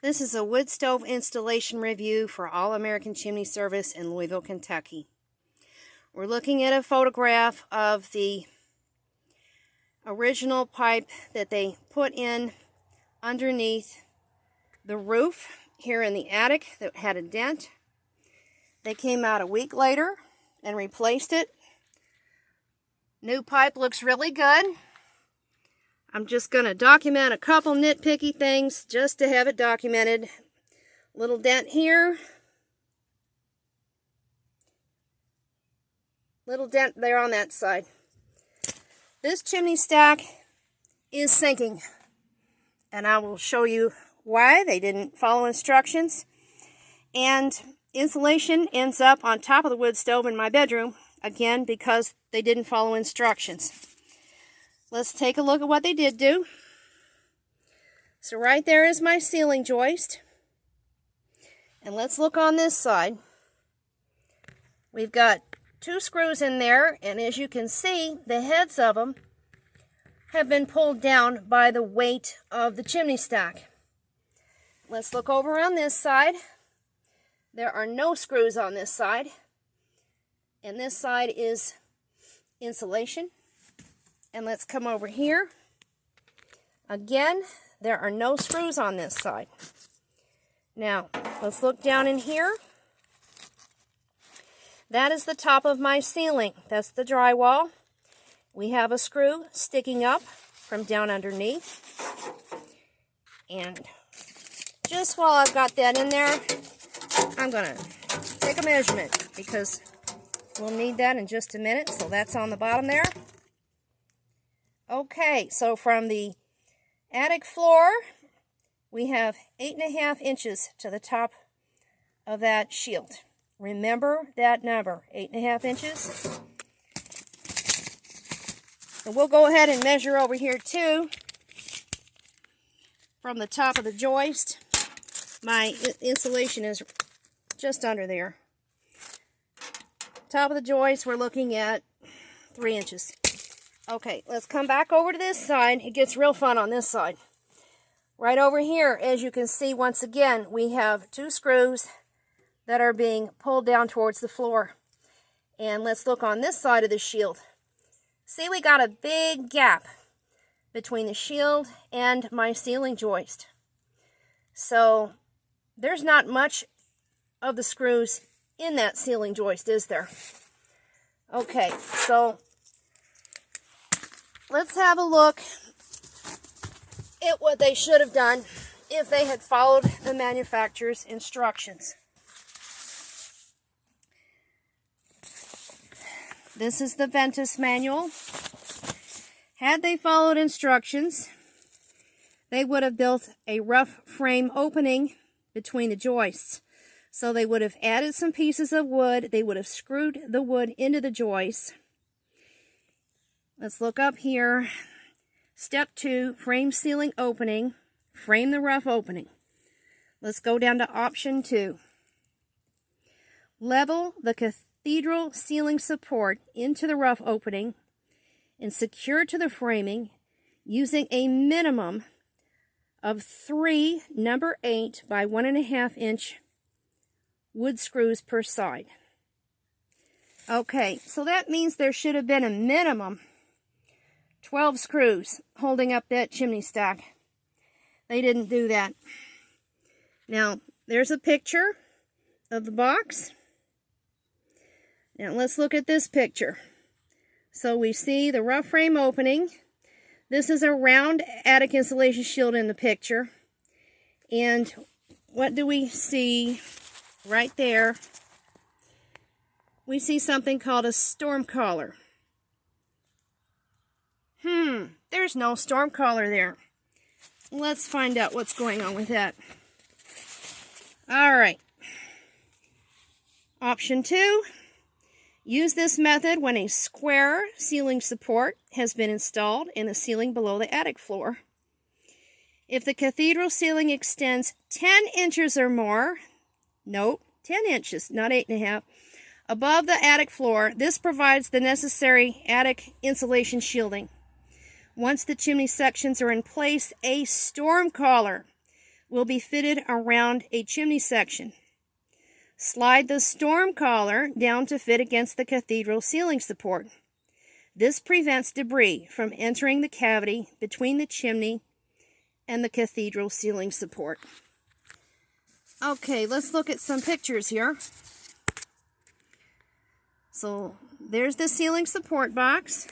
This is a wood stove installation review for All American Chimney Service in Louisville, Kentucky. We're looking at a photograph of the original pipe that they put in underneath the roof here in the attic that had a dent. They came out a week later and replaced it. New pipe looks really good. I'm just going to document a couple nitpicky things just to have it documented. Little dent here. Little dent there on that side. This chimney stack is sinking. And I will show you why. They didn't follow instructions. And insulation ends up on top of the wood stove in my bedroom. Again, because they didn't follow instructions. Let's take a look at what they did do. So right there is my ceiling joist. And let's look on this side. We've got 2 screws in there, and as you can see, the heads of them have been pulled down by the weight of the chimney stack. Let's look over on this side. There are no screws on this side. And this side is insulation. And let's come over here. Again, there are no screws on this side. Now, let's look down in here. That is the top of my ceiling. That's the drywall. We have a screw sticking up from down underneath. And just while I've got that in there, I'm going to take a measurement because we'll need that in just a minute. So that's on the bottom there. Okay, so from the attic floor, we have 8.5 inches to the top of that shield. Remember that number, 8.5 inches. And we'll go ahead and measure over here too. From the top of the joist, my insulation is just under there. Top of the joist, we're looking at 3 inches. Okay, let's come back over to this side. It gets real fun on this side. Right over here, as you can see, once again, we have 2 screws that are being pulled down towards the floor. And let's look on this side of the shield. See, we got a big gap between the shield and my ceiling joist. So, there's not much of the screws in that ceiling joist, is there? Okay, so let's have a look at what they should have done if they had followed the manufacturer's instructions. This is the Ventis manual. Had they followed instructions, they would have built a rough frame opening between the joists. So they would have added some pieces of wood. They would have screwed the wood into the joists. Let's look up here. Step 2, frame ceiling opening. Frame the rough opening. Let's go down to option 2. Level the cathedral ceiling support into the rough opening and secure to the framing using a minimum of 3 number 8 by 1.5 inch wood screws per side. Okay, so that means there should have been a minimum 12 screws holding up that chimney stack. They didn't do that. Now, there's a picture of the box. Now, let's look at this picture. So we see the rough frame opening. This is a round attic insulation shield in the picture. And what do we see right there? We see something called a storm collar. There's no storm collar there. Let's find out what's going on with that. Alright. Option 2. Use this method when a square ceiling support has been installed in the ceiling below the attic floor. If the cathedral ceiling extends 10 inches or more, note, 10 inches, not 8.5, above the attic floor, this provides the necessary attic insulation shielding. Once the chimney sections are in place, a storm collar will be fitted around a chimney section. Slide the storm collar down to fit against the cathedral ceiling support. This prevents debris from entering the cavity between the chimney and the cathedral ceiling support. Okay, let's look at some pictures here. So there's the ceiling support box.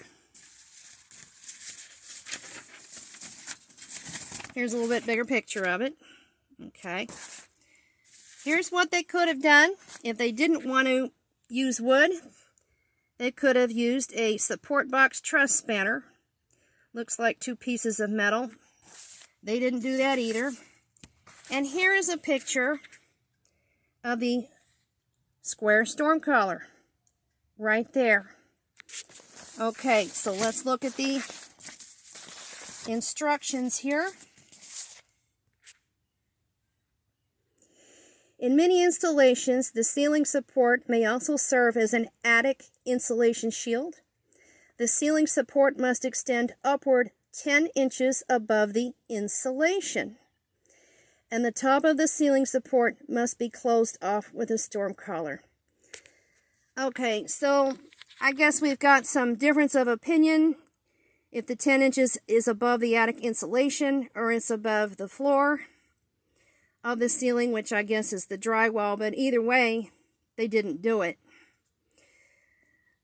Here's a little bit bigger picture of it. Okay. Here's what they could have done if they didn't want to use wood. They could have used a support box truss spanner. Looks like 2 pieces of metal. They didn't do that either. And here is a picture of the square storm collar. Right there. Okay, so let's look at the instructions here. In many installations, the ceiling support may also serve as an attic insulation shield. The ceiling support must extend upward 10 inches above the insulation, and the top of the ceiling support must be closed off with a storm collar. Okay, so I guess we've got some difference of opinion if the 10 inches is above the attic insulation or it's above the floor of the ceiling, which I guess is the drywall, but either way, they didn't do it.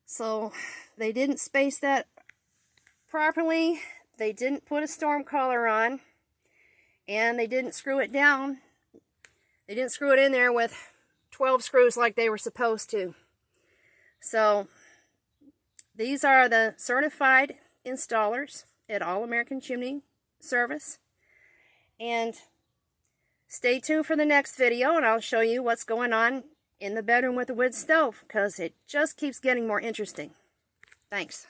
So they didn't space that properly, they didn't put a storm collar on, and they didn't screw it down. They didn't screw it in there with 12 screws like they were supposed to. So these are the certified installers at All American Chimney Service. And stay tuned for the next video, and I'll show you what's going on in the bedroom with the wood stove, because it just keeps getting more interesting. Thanks.